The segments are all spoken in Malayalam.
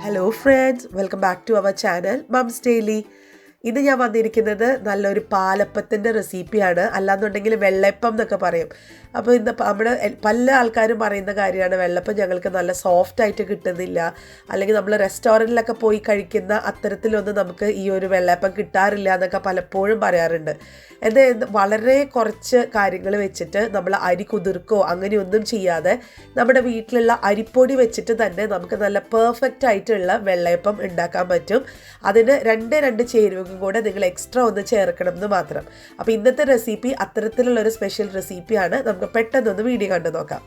Hello friends, welcome back to our channel Mums Daily. ഇന്ന് ഞാൻ വന്നിരിക്കുന്നത് നല്ലൊരു പാലപ്പത്തിൻ്റെ റെസിപ്പിയാണ്, അല്ലാന്നുണ്ടെങ്കിൽ വെള്ളപ്പം എന്നൊക്കെ പറയും. അപ്പോൾ ഇന്ന് നമ്മുടെ പല ആൾക്കാരും പറയുന്ന കാര്യമാണ് വെള്ളപ്പം ഞങ്ങൾക്ക് നല്ല സോഫ്റ്റായിട്ട് കിട്ടുന്നില്ല, അല്ലെങ്കിൽ നമ്മൾ റെസ്റ്റോറൻറ്റിലൊക്കെ പോയി കഴിക്കുന്ന അത്തരത്തിലൊന്നും നമുക്ക് ഈ ഒരു വെള്ളപ്പം കിട്ടാറില്ല എന്നൊക്കെ പലപ്പോഴും പറയാറുണ്ട്. എന്നാൽ വളരെ കുറച്ച് കാര്യങ്ങൾ വെച്ചിട്ട് നമ്മൾ അരി കുതിർക്കോ അങ്ങനെയൊന്നും ചെയ്യാതെ നമ്മുടെ വീട്ടിലുള്ള അരിപ്പൊടി വെച്ചിട്ട് തന്നെ നമുക്ക് നല്ല പെർഫെക്റ്റ് ആയിട്ടുള്ള വെള്ളയപ്പം ഉണ്ടാക്കാൻ പറ്റും. അതിന് രണ്ട് ചേരുവകൾ കൂടെ നിങ്ങൾ എക്സ്ട്രാ ഒന്ന് ചേർക്കണം എന്ന് മാത്രം. അപ്പോൾ ഇന്നത്തെ റെസിപ്പി അത്തരത്തിലുള്ളൊരു സ്പെഷ്യൽ റെസിപ്പിയാണ്. നമുക്ക് പെട്ടെന്നൊന്ന് വീഡിയോ കണ്ടു നോക്കാം.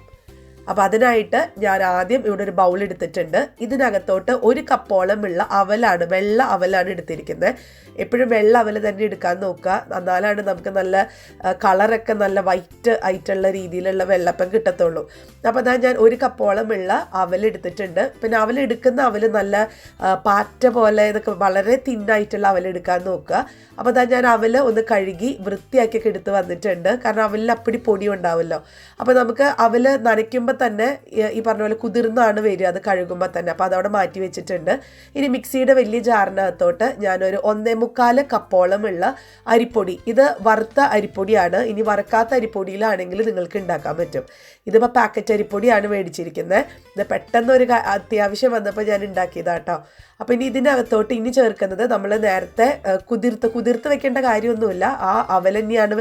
അപ്പോൾ അതിനായിട്ട് ഞാൻ ആദ്യം ഇവിടെ ഒരു ബൗൾ എടുത്തിട്ടുണ്ട്. ഇതിനകത്തോട്ട് 1 കപ്പോളം ഉള്ള അവലാണ്, വെള്ള അവലാണ് എടുത്തിരിക്കുന്നത്. എപ്പോഴും വെള്ള അവൽ തന്നെ എടുക്കാൻ നോക്കുക, എന്നാലാണ് നമുക്ക് നല്ല കളറൊക്കെ നല്ല വൈറ്റ് ആയിട്ടുള്ള രീതിയിലുള്ള വെള്ളപ്പം കിട്ടത്തുള്ളൂ. അപ്പോൾ ഞാൻ 1 കപ്പോളം ഉള്ള അവൽ എടുത്തിട്ടുണ്ട്. പിന്നെ അവൽ എടുക്കുന്ന അവൽ നല്ല പാറ്റ പോലെ ഇതൊക്കെ വളരെ തിന്നായിട്ടുള്ള അവൽ എടുക്കാൻ നോക്കുക. അപ്പോൾ ഞാൻ അവൽ ഒന്ന് കഴുകി വൃത്തിയാക്കിയൊക്കെ എടുത്ത് വന്നിട്ടുണ്ട്. കാരണം അവലിൽ അപ്പടി പൊടി ഉണ്ടാവുമല്ലോ. അപ്പോൾ നമുക്ക് അവൽ നനയ്ക്കുമ്പോൾ തന്നെ ഈ പറഞ്ഞ പോലെ കുതിർന്നാണ് വരിക അത് കഴുകുമ്പോൾ തന്നെ. അപ്പോൾ അതവിടെ മാറ്റി വെച്ചിട്ടുണ്ട്. ഇനി മിക്സിയുടെ വലിയ ജാറിനകത്തോട്ട് ഞാനൊരു 1.25 കപ്പോളം ഉള്ള അരിപ്പൊടി, ഇത് വറുത്ത അരിപ്പൊടിയാണ്. ഇനി വറുക്കാത്ത അരിപ്പൊടിയിലാണെങ്കിൽ നിങ്ങൾക്ക് ഉണ്ടാക്കാൻ പറ്റും. ഇതിപ്പോൾ പാക്കറ്റ് അരിപ്പൊടിയാണ് മേടിച്ചിരിക്കുന്നത്. ഇത് പെട്ടെന്നൊരു അത്യാവശ്യം വന്നപ്പോൾ ഞാൻ ഉണ്ടാക്കിയതാട്ടോ. അപ്പോൾ ഇനി ഇതിനകത്തോട്ട് ഇനി ചേർക്കുന്നത് നമ്മൾ നേരത്തെ കുതിർത്ത് വെക്കേണ്ട കാര്യമൊന്നുമില്ല. ആ അവൽ തന്നെയാണ്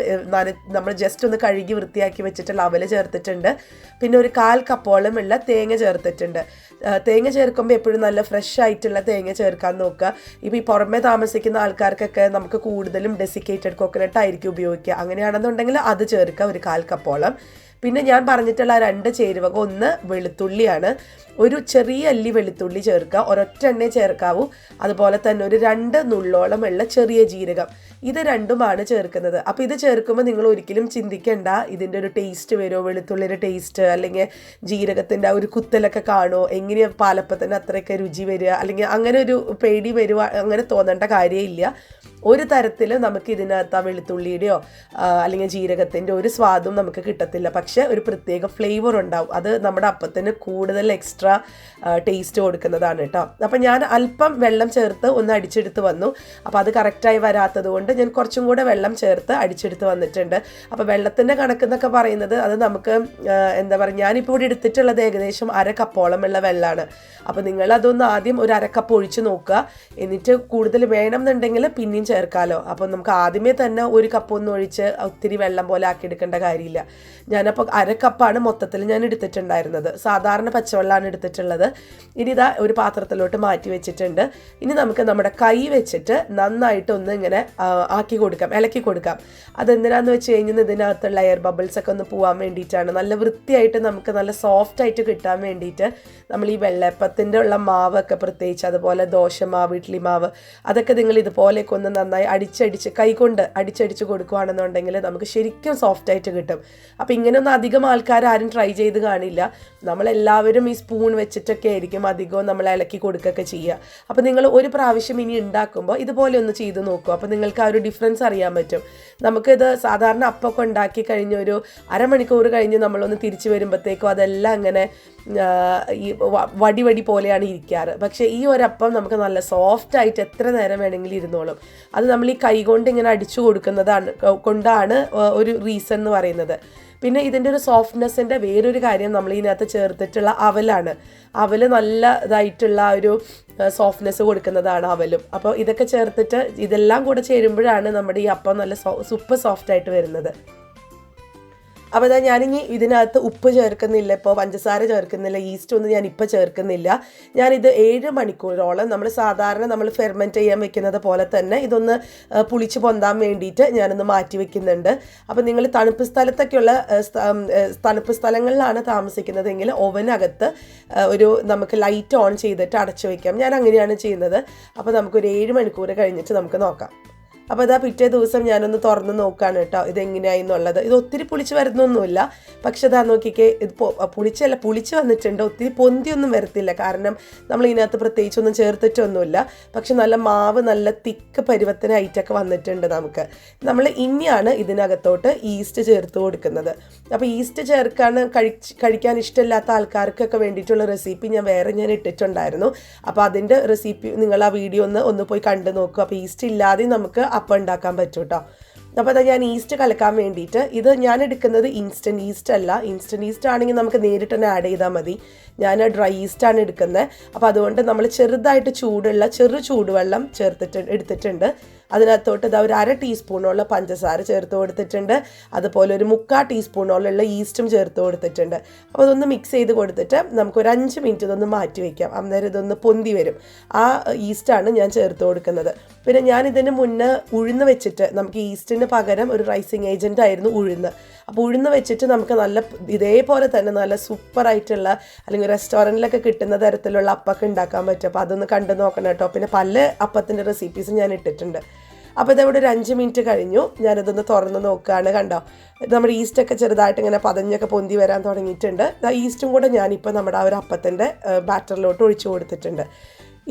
നമ്മൾ ജസ്റ്റ് ഒന്ന് കഴുകി വൃത്തിയാക്കി വെച്ചിട്ടുള്ള അവൽ ചേർത്തിട്ടുണ്ട്. പിന്നെ ഒരു 1/4 കപ്പോളം ഉള്ള തേങ്ങ ചേർത്തിട്ടുണ്ട്. തേങ്ങ ചേർക്കുമ്പോൾ എപ്പോഴും നല്ല ഫ്രഷ് ആയിട്ടുള്ള തേങ്ങ ചേർക്കാൻ നോക്കുക. ഇപ്പോൾ ഈ പുറമെ താമസിക്കുന്ന ആൾക്കാർക്കൊക്കെ നമുക്ക് കൂടുതലും ഡെസിക്കേറ്റഡ് കോക്കനട്ട് ആയിരിക്കും ഉപയോഗിക്കുക. അങ്ങനെയാണെന്നുണ്ടെങ്കിൽ അത് ചേർക്കുക, ഒരു 1/4 കപ്പോളം. പിന്നെ ഞാൻ പറഞ്ഞിട്ടുള്ള 2 ചേരുവക, ഒന്ന് വെളുത്തുള്ളിയാണ്, ഒരു ചെറിയ അല്ലി വെളുത്തുള്ളി ചേർക്കുക, ഒരൊറ്റ എണ്ണ ചേർക്കാവൂ. അതുപോലെ തന്നെ ഒരു 2 നുള്ളോളം ഉള്ള ചെറിയ ജീരകം, ഇത് രണ്ടുമാണ് ചേർക്കുന്നത്. അപ്പോൾ ഇത് ചേർക്കുമ്പോൾ നിങ്ങൾ ഒരിക്കലും ചിന്തിക്കേണ്ട ഇതിൻ്റെ ഒരു ടേസ്റ്റ് വരുമോ, വെളുത്തുള്ളിയുടെ ടേസ്റ്റ് അല്ലെങ്കിൽ ജീരകത്തിൻ്റെ ആ ഒരു കുത്തലൊക്കെ കാണുമോ, എങ്ങനെയാണ് പാലപ്പത്തിന് അത്രയൊക്കെ രുചി വരിക, അല്ലെങ്കിൽ അങ്ങനെ ഒരു പേടി വരുക, അങ്ങനെ തോന്നേണ്ട കാര്യമില്ല. ഒരു തരത്തിലും നമുക്ക് ഇതിനകത്ത് ആ വെളുത്തുള്ളിയുടെയോ അല്ലെങ്കിൽ ജീരകത്തിൻ്റെ ഒരു സ്വാദും നമുക്ക് കിട്ടത്തില്ല. പക്ഷേ ഒരു പ്രത്യേക ഫ്ലേവർ ഉണ്ടാവും. അത് നമ്മുടെ അപ്പത്തിന് കൂടുതൽ എക്സ്ട്രാ ടേസ്റ്റ് കൊടുക്കുന്നതാണ് കേട്ടോ. അപ്പം ഞാൻ അല്പം വെള്ളം ചേർത്ത് ഒന്ന് അടിച്ചെടുത്ത് വന്നു. അപ്പോൾ അത് കറക്റ്റായി വരാത്തത് കൊണ്ട് ഞാൻ കുറച്ചും കൂടെ വെള്ളം ചേർത്ത് അടിച്ചെടുത്ത് വന്നിട്ടുണ്ട്. അപ്പോൾ വെള്ളത്തിൻ്റെ കണക്കെന്നൊക്കെ പറയുന്നത് അത് നമുക്ക് എന്താ പറയുക, ഞാനിപ്പോൾ ഇവിടെ എടുത്തിട്ടുള്ളത് ഏകദേശം 1/2 കപ്പോളം ഉള്ള വെള്ളമാണ്. അപ്പോൾ നിങ്ങളതൊന്ന് ആദ്യം ഒരു 1/2 കപ്പ് ഒഴിച്ച് നോക്കുക. എന്നിട്ട് കൂടുതൽ വേണം എന്നുണ്ടെങ്കിൽ പിന്നെയും ചേർക്കാമല്ലോ. അപ്പോൾ നമുക്ക് ആദ്യമേ തന്നെ 1 കപ്പൊന്നും ഒഴിച്ച് ഒത്തിരി വെള്ളം പോലെ ആക്കിയെടുക്കേണ്ട കാര്യമില്ല. ഞാനപ്പോൾ 1/2 കപ്പാണ് മൊത്തത്തിൽ ഞാൻ എടുത്തിട്ടുണ്ടായിരുന്നത്. സാധാരണ പച്ചവെള്ളമാണ് എടുത്തിട്ടുള്ളത്. ഇനി ഇതാ ഒരു പാത്രത്തിലോട്ട് മാറ്റി വെച്ചിട്ടുണ്ട്. ഇനി നമുക്ക് നമ്മുടെ കൈ വെച്ചിട്ട് നന്നായിട്ടൊന്ന് ഇങ്ങനെ ആക്കി കൊടുക്കാം, ഇളക്കി കൊടുക്കാം. അതെന്തിനാന്ന് വെച്ച് കഴിഞ്ഞാൽ ഇതിനകത്തുള്ള എയർ ബബിൾസ് ഒക്കെ ഒന്ന് പോകാൻ വേണ്ടിയിട്ടാണ്. നല്ല വൃത്തിയായിട്ട് നമുക്ക് നല്ല സോഫ്റ്റായിട്ട് കിട്ടാൻ വേണ്ടിയിട്ട് നമ്മൾ ഈ വെള്ളയപ്പത്തിൻ്റെ ഉള്ള മാവൊക്കെ, പ്രത്യേകിച്ച് അതുപോലെ ദോശമാവ്, ഇഡ്ലി മാവ്, അതൊക്കെ നിങ്ങൾ ഇതുപോലെയൊക്കെ ഒന്ന് നന്നായി കൈകൊണ്ട് അടിച്ചടിച്ച് കൊടുക്കുകയാണെന്നുണ്ടെങ്കിൽ നമുക്ക് ശരിക്കും സോഫ്റ്റായിട്ട് കിട്ടും. അപ്പോൾ ഇങ്ങനെയൊന്നും അധികം ആൾക്കാർ ആരും ട്രൈ ചെയ്ത് കാണില്ല. നമ്മളെല്ലാവരും ഈ സ്പൂൺ വെച്ചിട്ടൊക്കെ ആയിരിക്കും അധികവും നമ്മൾ ഇളക്കി കൊടുക്കുകയൊക്കെ ചെയ്യുക. അപ്പോൾ നിങ്ങൾ ഒരു പ്രാവശ്യം ഇനി ഉണ്ടാക്കുമ്പോൾ ഇതുപോലെ ഒന്ന് ചെയ്ത് നോക്കുക. അപ്പോൾ നിങ്ങൾക്ക് ആ ഒരു ഡിഫറൻസ് അറിയാൻ പറ്റും. നമുക്കിത് സാധാരണ അപ്പമൊക്കെ ഉണ്ടാക്കി കഴിഞ്ഞ് ഒരു അരമണിക്കൂർ കഴിഞ്ഞ് നമ്മളൊന്ന് തിരിച്ചു വരുമ്പോഴത്തേക്കും അതെല്ലാം അങ്ങനെ ഈ വടി പോലെയാണ് ഇരിക്കാറ്. പക്ഷേ ഈ ഒരപ്പം നമുക്ക് നല്ല സോഫ്റ്റായിട്ട് എത്ര നേരം വേണമെങ്കിലും ഇരുന്നോളും. അത് നമ്മൾ ഈ കൈ കൊണ്ട് ഇങ്ങനെ അടിച്ചു കൊണ്ടാണ് ഒരു റീസൺ എന്ന് പറയുന്നത്. പിന്നെ ഇതിൻ്റെ ഒരു സോഫ്റ്റ്നെസ്സിൻ്റെ വേറൊരു കാര്യം നമ്മൾ ഇതിനകത്ത് ചേർത്തിട്ടുള്ള അവലാണ്. അവൽ നല്ല ഇതായിട്ടുള്ള ഒരു സോഫ്റ്റ്നെസ് കൊടുക്കുന്നതാണ് അവലും. അപ്പോൾ ഇതൊക്കെ ചേർത്തിട്ട് ഇതെല്ലാം കൂടെ ചേരുമ്പോഴാണ് നമ്മുടെ ഈ അപ്പം നല്ല സൂപ്പർ സോഫ്റ്റായിട്ട് വരുന്നത്. അപ്പോൾ ഞാനിനി ഇതിനകത്ത് ഉപ്പ് ചേർക്കുന്നില്ല, ഇപ്പോൾ പഞ്ചസാര ചേർക്കുന്നില്ല, ഈസ്റ്റ് ഒന്നും ഞാനിപ്പോൾ ചേർക്കുന്നില്ല. ഞാനിത് 7 മണിക്കൂറോളം നമ്മൾ ഫെർമെൻറ്റ് ചെയ്യാൻ വെക്കുന്നത് പോലെ തന്നെ ഇതൊന്ന് പുളിച്ച് പൊന്താൻ വേണ്ടിയിട്ട് ഞാനൊന്ന് മാറ്റി വെക്കുന്നുണ്ട്. അപ്പോൾ നിങ്ങൾ തണുപ്പ് സ്ഥലങ്ങളിലാണ് താമസിക്കുന്നതെങ്കിൽ ഓവനകത്ത് നമുക്ക് ലൈറ്റ് ഓൺ ചെയ്തിട്ട് അടച്ചു വയ്ക്കാം. ഞാൻ അങ്ങനെയാണ് ചെയ്യുന്നത്. അപ്പോൾ നമുക്കൊരു 7 മണിക്കൂർ കഴിഞ്ഞിട്ട് നമുക്ക് നോക്കാം. അപ്പോൾ അതാ പിറ്റേ ദിവസം ഞാനൊന്ന് തുറന്ന് നോക്കുകയാണ് കേട്ടോ ഇതെങ്ങനെയായി എന്നുള്ളത്. ഇത് ഒത്തിരി പുളിച്ച് വരുന്നൊന്നുമില്ല, പക്ഷെ അതാ നോക്കിക്കേ, ഇത് പുളിച്ച് വന്നിട്ടുണ്ട്. ഒത്തിരി പൊന്തിയൊന്നും വരത്തില്ല, കാരണം നമ്മൾ ഇതിനകത്ത് പ്രത്യേകിച്ചൊന്നും ചേർത്തിട്ടൊന്നുമില്ല. പക്ഷെ നല്ല മാവ് നല്ല തിക്ക് പരുവത്തിനായിട്ടൊക്കെ വന്നിട്ടുണ്ട്. നമ്മൾ ഇനിയാണ് ഇതിനകത്തോട്ട് ഈസ്റ്റ് ചേർത്ത് കൊടുക്കുന്നത്. അപ്പോൾ ഈസ്റ്റ് കഴിക്കാൻ ഇഷ്ടമില്ലാത്ത ആൾക്കാർക്കൊക്കെ വേണ്ടിയിട്ടുള്ള റെസിപ്പി ഞാൻ ഇട്ടിട്ടുണ്ടായിരുന്നു. അപ്പോൾ അതിൻ്റെ റെസിപ്പി നിങ്ങൾ ആ വീഡിയോ ഒന്ന് പോയി കണ്ടു നോക്കുക. അപ്പോൾ ഈസ്റ്റ് ഇല്ലാതെ നമുക്ക് അപ്പം ഉണ്ടാക്കാൻ പറ്റും കേട്ടോ. അപ്പോൾ അതാ ഞാൻ ഈസ്റ്റ് കലക്കാൻ വേണ്ടിയിട്ട്, ഇത് ഞാൻ എടുക്കുന്നത് ഇൻസ്റ്റൻറ്റ് ഈസ്റ്റ് അല്ല. ഇൻസ്റ്റൻറ്റ് ഈസ്റ്റ് ആണെങ്കിൽ നമുക്ക് നേരിട്ട് തന്നെ ആഡ് ചെയ്താൽ മതി. ഞാൻ ഡ്രൈ ഈസ്റ്റാണ് എടുക്കുന്നത്. അപ്പോൾ അതുകൊണ്ട് നമ്മൾ ചെറുതായിട്ട് ചെറു ചൂടുവെള്ളം എടുത്തിട്ടുണ്ട്. അതിനകത്തോട്ട് ഇതാ ഒരു 1/2 ടീസ്പൂണോളം പഞ്ചസാര ചേർത്ത് കൊടുത്തിട്ടുണ്ട്. അതുപോലെ ഒരു 3/4 ടീസ്പൂണോളം ഈസ്റ്റും ചേർത്ത് കൊടുത്തിട്ടുണ്ട്. അപ്പോൾ അതൊന്ന് മിക്സ് ചെയ്ത് കൊടുത്തിട്ട് നമുക്കൊരു 5 മിനിറ്റ് ഇതൊന്ന് മാറ്റി വയ്ക്കാം. അന്നേരം ഇതൊന്ന് പൊന്തി വരും. ആ ഈസ്റ്റാണ് ഞാൻ ചേർത്ത് കൊടുക്കുന്നത്. പിന്നെ ഞാൻ ഇതിന് മുന്നേ ഉഴുന്ന് വെച്ചിട്ട്, നമുക്ക് ഈസ്റ്റിന് പകരം ഒരു റൈസിങ് ഏജൻ്റ് ആയിരുന്നു ഉഴുന്ന്. അപ്പോൾ ഉഴുന്ന് വെച്ചിട്ട് നമുക്ക് ഇതേപോലെ തന്നെ നല്ല സൂപ്പറായിട്ടുള്ള, അല്ലെങ്കിൽ റെസ്റ്റോറൻറ്റിലൊക്കെ കിട്ടുന്ന തരത്തിലുള്ള അപ്പമൊക്കെ ഉണ്ടാക്കാൻ പറ്റും. അപ്പോൾ അതൊന്ന് കണ്ടു നോക്കണം കേട്ടോ. പിന്നെ പല അപ്പത്തിൻ്റെ റെസിപ്പീസ് ഞാൻ ഇട്ടിട്ടുണ്ട്. അപ്പോൾ ഇതവിടെ ഒരു 5 മിനിറ്റ് കഴിഞ്ഞു. ഞാനിതൊന്ന് തുറന്ന് നോക്കുകയാണ്. കണ്ടോ, നമ്മുടെ ഈസ്റ്റൊക്കെ ചെറുതായിട്ട് ഇങ്ങനെ പതഞ്ഞൊക്കെ പൊന്തി വരാൻ തുടങ്ങിയിട്ടുണ്ട്. ഈസ്റ്റും കൂടെ ഞാനിപ്പോൾ നമ്മുടെ ആ ഒരു അപ്പത്തിൻ്റെ ബാറ്ററിലോട്ട് ഒഴിച്ചു കൊടുത്തിട്ടുണ്ട്.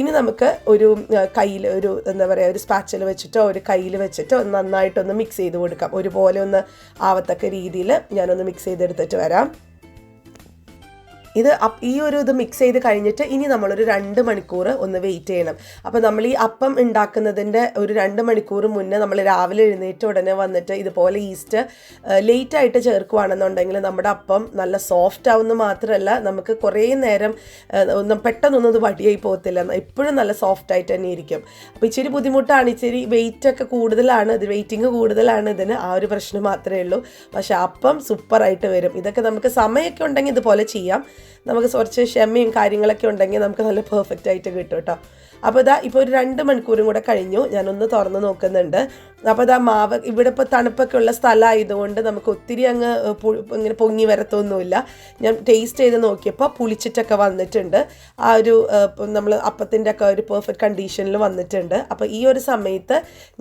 ഇനി നമുക്ക് ഒരു കയ്യിൽ ഒരു സ്പാച്ചിൽ വെച്ചിട്ടോ ഒരു കയ്യിൽ വെച്ചിട്ടോ നന്നായിട്ടൊന്ന് മിക്സ് ചെയ്ത് കൊടുക്കാം. ഒരുപോലെ ഒന്ന് ആവത്തക്ക രീതിയിൽ ഞാനൊന്ന് മിക്സ് ചെയ്തെടുത്തിട്ട് വരാം. ഈ ഇത് മിക്സ് ചെയ്ത് കഴിഞ്ഞിട്ട് ഇനി നമ്മളൊരു 2 മണിക്കൂർ ഒന്ന് വെയിറ്റ് ചെയ്യണം. അപ്പോൾ നമ്മൾ ഈ അപ്പം ഉണ്ടാക്കുന്നതിൻ്റെ ഒരു 2 മണിക്കൂർ മുന്നേ നമ്മൾ രാവിലെ എഴുന്നേറ്റ് ഉടനെ വന്നിട്ട് ഇതുപോലെ ഈസ്റ്റ് ലേറ്റായിട്ട് ചേർക്കുകയാണെന്നുണ്ടെങ്കിൽ നമ്മുടെ അപ്പം നല്ല സോഫ്റ്റ് ആവുന്ന മാത്രമല്ല, നമുക്ക് കുറേ നേരം പെട്ടെന്നൊന്നും ഇത് വടിയായി പോകത്തില്ല. എപ്പോഴും നല്ല സോഫ്റ്റ് ആയിട്ട് തന്നെ ഇരിക്കും. അപ്പോൾ ഇച്ചിരി ബുദ്ധിമുട്ടാണ്, ഇച്ചിരി വെയിറ്റൊക്കെ കൂടുതലാണ്, വെയിറ്റിംഗ് കൂടുതലാണ് ഇതിന്. ആ ഒരു പ്രശ്നം മാത്രമേ ഉള്ളൂ. പക്ഷേ അപ്പം സൂപ്പറായിട്ട് വരും. ഇതൊക്കെ നമുക്ക് സമയമൊക്കെ ഉണ്ടെങ്കിൽ ഇതുപോലെ ചെയ്യാം. നമുക്ക് കുറച്ച് ക്ഷമയും കാര്യങ്ങളൊക്കെ ഉണ്ടെങ്കിൽ നമുക്ക് നല്ല പെർഫെക്റ്റ് ആയിട്ട് കിട്ടും കേട്ടോ. അപ്പോൾ ഇപ്പോൾ ഒരു 2 മണിക്കൂറും കൂടെ കഴിഞ്ഞു. ഞാനൊന്ന് തുറന്ന് നോക്കുന്നുണ്ട്. അപ്പോൾ മാവ് ഇവിടെ ഇപ്പോൾ തണുപ്പൊക്കെ ഉള്ള സ്ഥലമായതുകൊണ്ട് നമുക്ക് ഒത്തിരി ഇങ്ങനെ പൊങ്ങി വരത്തൊന്നുമില്ല. ഞാൻ ടേസ്റ്റ് ചെയ്ത് നോക്കിയപ്പോൾ പുളിച്ചിട്ടൊക്കെ വന്നിട്ടുണ്ട്. ആ ഒരു നമ്മൾ അപ്പത്തിൻ്റെ ഒക്കെ ഒരു പെർഫെക്റ്റ് കണ്ടീഷനിൽ വന്നിട്ടുണ്ട്. അപ്പോൾ ഈ ഒരു സമയത്ത്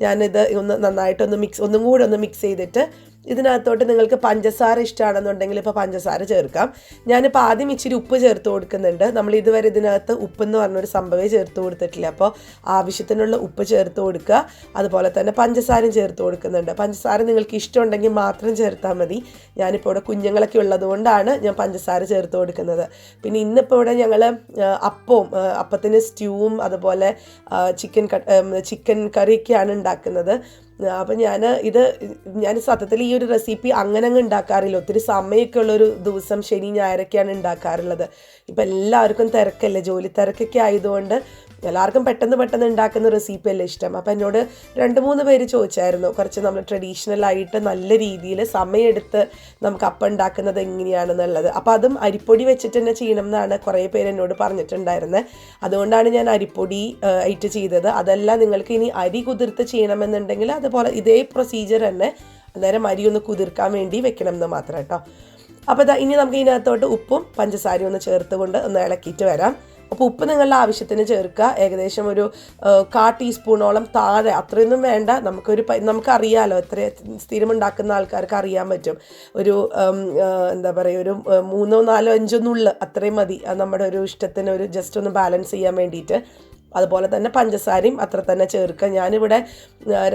ഞാനിത് ഒന്നും കൂടെ ഒന്ന് മിക്സ് ചെയ്തിട്ട് ഇതിനകത്തോട്ട് നിങ്ങൾക്ക് പഞ്ചസാര ഇഷ്ടമാണെന്നുണ്ടെങ്കിൽ ഇപ്പോൾ പഞ്ചസാര ചേർക്കാം. ഞാനിപ്പോൾ ആദ്യം ഇച്ചിരി ഉപ്പ് ചേർത്ത് കൊടുക്കുന്നുണ്ട്. നമ്മൾ ഇതുവരെ ഇതിനകത്ത് ഉപ്പെന്ന് പറഞ്ഞൊരു സംഭവമേ ചേർത്ത് കൊടുത്തിട്ടില്ല. അപ്പോൾ ആവശ്യത്തിനുള്ള ഉപ്പ് ചേർത്ത് കൊടുക്കുക. അതുപോലെ തന്നെ പഞ്ചസാരയും ചേർത്ത് കൊടുക്കുന്നുണ്ട്. പഞ്ചസാര നിങ്ങൾക്ക് ഇഷ്ടമുണ്ടെങ്കിൽ മാത്രം ചേർത്താൽ മതി. ഞാനിപ്പോൾ ഇവിടെ കുഞ്ഞുങ്ങളൊക്കെ ഉള്ളത് കൊണ്ടാണ് ഞാൻ പഞ്ചസാര ചേർത്ത് കൊടുക്കുന്നത്. പിന്നെ ഇന്നിപ്പോൾ ഇവിടെ ഞങ്ങൾ അപ്പത്തിന് സ്റ്റ്യൂവും അതുപോലെ ചിക്കൻ കറിയൊക്കെയാണ് ഉണ്ടാക്കുന്നത്. അപ്പം ഞാൻ സത്യത്തിൽ ഈ ഒരു റെസിപ്പി അങ്ങനെ ഉണ്ടാക്കാറില്ല. ഒത്തിരി സമയമൊക്കെ ഉള്ളൊരു ദിവസം ശനി ഞായറൊക്കെയാണ് ഉണ്ടാക്കാറുള്ളത്. ഇപ്പം എല്ലാവർക്കും തിരക്കല്ലേ, ജോലി തിരക്കൊക്കെ ആയതുകൊണ്ട് എല്ലാവർക്കും പെട്ടെന്ന് ഉണ്ടാക്കുന്ന റെസിപ്പി അല്ലേ ഇഷ്ടം. അപ്പം എന്നോട് 2-3 പേര് ചോദിച്ചായിരുന്നു, കുറച്ച് നമ്മൾ ട്രഡീഷണലായിട്ട് നല്ല രീതിയിൽ സമയമെടുത്ത് നമുക്ക് അപ്പം ഉണ്ടാക്കുന്നത് എങ്ങനെയാണെന്നുള്ളത്. അപ്പോൾ അതും അരിപ്പൊടി വെച്ചിട്ട് തന്നെ ചെയ്യണം എന്നാണ് കുറേ പേര് എന്നോട് പറഞ്ഞിട്ടുണ്ടായിരുന്നത്. അതുകൊണ്ടാണ് ഞാൻ അരിപ്പൊടി ആയിട്ട് ചെയ്തത്. അതല്ല നിങ്ങൾക്ക് ഇനി അരി കുതിർത്ത് ചെയ്യണമെന്നുണ്ടെങ്കിൽ അതുപോലെ ഇതേ പ്രൊസീജിയർ തന്നെ, അന്നേരം അരി ഒന്ന് കുതിർക്കാൻ വേണ്ടി വെക്കണം എന്ന് മാത്രം കേട്ടോ. അപ്പോൾ ഇനി നമുക്ക് ഇതിനകത്തോട്ട് ഉപ്പും പഞ്ചസാരയും ഒന്ന് ചേർത്തുകൊണ്ട് ഒന്ന് ഇളക്കിയിട്ട് വരാം. അപ്പോൾ ഉപ്പ് നിങ്ങളുടെ ആവശ്യത്തിന് ചേർക്കുക. ഏകദേശം ഒരു 1/4 ടീസ്പൂണോളം താഴെ, അത്രയൊന്നും വേണ്ട. നമുക്കറിയാമല്ലോ, എത്ര സ്ഥിരം ഉണ്ടാക്കുന്ന ആൾക്കാർക്ക് അറിയാൻ പറ്റും. ഒരു ഒരു 3, 4, 5 നുള്ള് അത്രയും മതി. നമ്മുടെ ഒരു ഇഷ്ടത്തിന് ഒരു ജസ്റ്റ് ഒന്ന് ബാലൻസ് ചെയ്യാൻ വേണ്ടിയിട്ട്. അതുപോലെ തന്നെ പഞ്ചസാരയും അത്ര തന്നെ ചേർക്കുക. ഞാനിവിടെ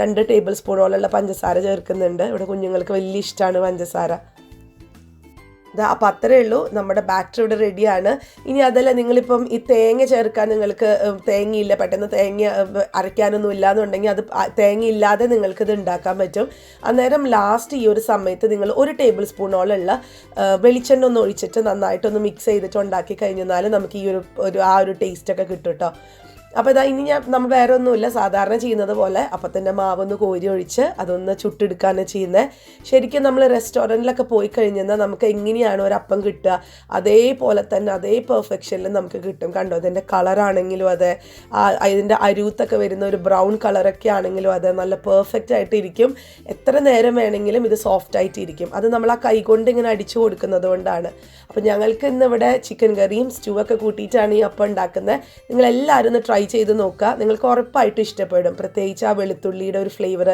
2 ടേബിൾ സ്പൂണോളമുള്ള പഞ്ചസാര ചേർക്കുന്നുണ്ട്. ഇവിടെ കുഞ്ഞുങ്ങൾക്ക് വലിയ ഇഷ്ടമാണ് പഞ്ചസാര. അപ്പോൾ അത്രയേ ഉള്ളൂ, നമ്മുടെ ബാറ്റർ ഇവിടെ റെഡിയാണ്. ഇനി അതല്ല, നിങ്ങളിപ്പം ഈ തേങ്ങ ചേർക്കാൻ നിങ്ങൾക്ക് തേങ്ങയില്ല, പെട്ടെന്ന് തേങ്ങ അരയ്ക്കാനൊന്നും ഇല്ലാന്നുണ്ടെങ്കിൽ അത് തേങ്ങയില്ലാതെ നിങ്ങൾക്കിത് ഉണ്ടാക്കാൻ പറ്റും. അന്നേരം ലാസ്റ്റ് ഈ ഒരു സമയത്ത് നിങ്ങൾ 1 ടേബിൾ സ്പൂണോളമുള്ള വെളിച്ചെണ്ണ ഒന്ന് ഒഴിച്ചിട്ട് നന്നായിട്ടൊന്ന് മിക്സ് ചെയ്തിട്ട് ഉണ്ടാക്കി കഴിഞ്ഞാൽ നമുക്ക് ഈ ഒരു ടേസ്റ്റൊക്കെ കിട്ടും കേട്ടോ. അപ്പോൾ ഇനി നമ്മൾ വേറെ ഒന്നുമില്ല, സാധാരണ ചെയ്യുന്നത് പോലെ അപ്പത്തിൻ്റെ മാവൊന്ന് കോരി ഒഴിച്ച് അതൊന്ന് ചുട്ടെടുക്കുകയാണ് ചെയ്യുന്നത്. ശരിക്കും നമ്മൾ റെസ്റ്റോറൻറ്റിലൊക്കെ പോയി കഴിഞ്ഞാൽ നമുക്ക് എങ്ങനെയാണ് ഒരു അപ്പം കിട്ടുക, അതേപോലെ തന്നെ അതേ പെർഫെക്ഷനിൽ നമുക്ക് കിട്ടും. കണ്ടോ, അതിൻ്റെ കളറാണെങ്കിലും അതെ, അതിൻ്റെ അരുത്തൊക്കെ വരുന്ന ഒരു ബ്രൗൺ കളറൊക്കെ ആണെങ്കിലും അതെ, നല്ല പെർഫെക്റ്റ് ആയിട്ടിരിക്കും. എത്ര നേരം വേണമെങ്കിലും ഇത് സോഫ്റ്റ് ആയിട്ടിരിക്കും. അത് നമ്മൾ ആ കൈ കൊണ്ട് ഇങ്ങനെ അടിച്ചു കൊടുക്കുന്നത് കൊണ്ടാണ്. അപ്പോൾ ഞങ്ങൾക്ക് ഇന്നിവിടെ ചിക്കൻ കറിയും സ്റ്റൂ ഒക്കെ കൂട്ടിയിട്ടാണ് ഈ അപ്പം ഉണ്ടാക്കുന്നത്. നിങ്ങളെല്ലാവരും ഒന്ന് ട്രൈ ചെയ്ത് നോക്കുക, നിങ്ങൾക്ക് ഉറപ്പായിട്ടും ഇഷ്ടപ്പെടും. പ്രത്യേകിച്ച് ആ വെളുത്തുള്ളിയുടെ ഒരു ഫ്ലേവർ,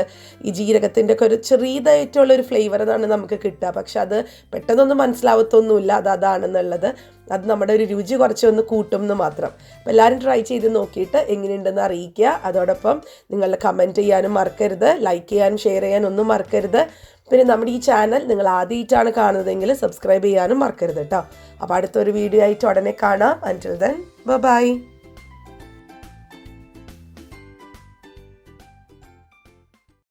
ഈ ജീരകത്തിൻ്റെ ഒക്കെ ഒരു ചെറിയതായിട്ടുള്ളൊരു ഫ്ലേവർ എന്നാണ് നമുക്ക് കിട്ടുക. പക്ഷെ അത് പെട്ടെന്നൊന്നും മനസ്സിലാവത്തൊന്നുമില്ല അതാണെന്നുള്ളത്. അത് നമ്മുടെ ഒരു രുചി കുറച്ചൊന്ന് കൂട്ടും എന്ന് മാത്രം. അപ്പോൾ എല്ലാവരും ട്രൈ ചെയ്ത് നോക്കിയിട്ട് എങ്ങനെയുണ്ടെന്ന് അറിയിക്കുക. അതോടൊപ്പം നിങ്ങളുടെ കമൻറ്റ് ചെയ്യാനും മറക്കരുത്, ലൈക്ക് ചെയ്യാനും ഷെയർ ചെയ്യാനും ഒന്നും മറക്കരുത്. പിന്നെ നമ്മുടെ ഈ ചാനൽ നിങ്ങൾ ആദ്യമായിട്ടാണ് കാണുന്നതെങ്കിൽ സബ്സ്ക്രൈബ് ചെയ്യാനും മറക്കരുത് കേട്ടോ. അപ്പോൾ അടുത്തൊരു വീഡിയോ ആയിട്ട് ഉടനെ കാണാം. അൻറ്റിൽ ദെൻ ബൈ.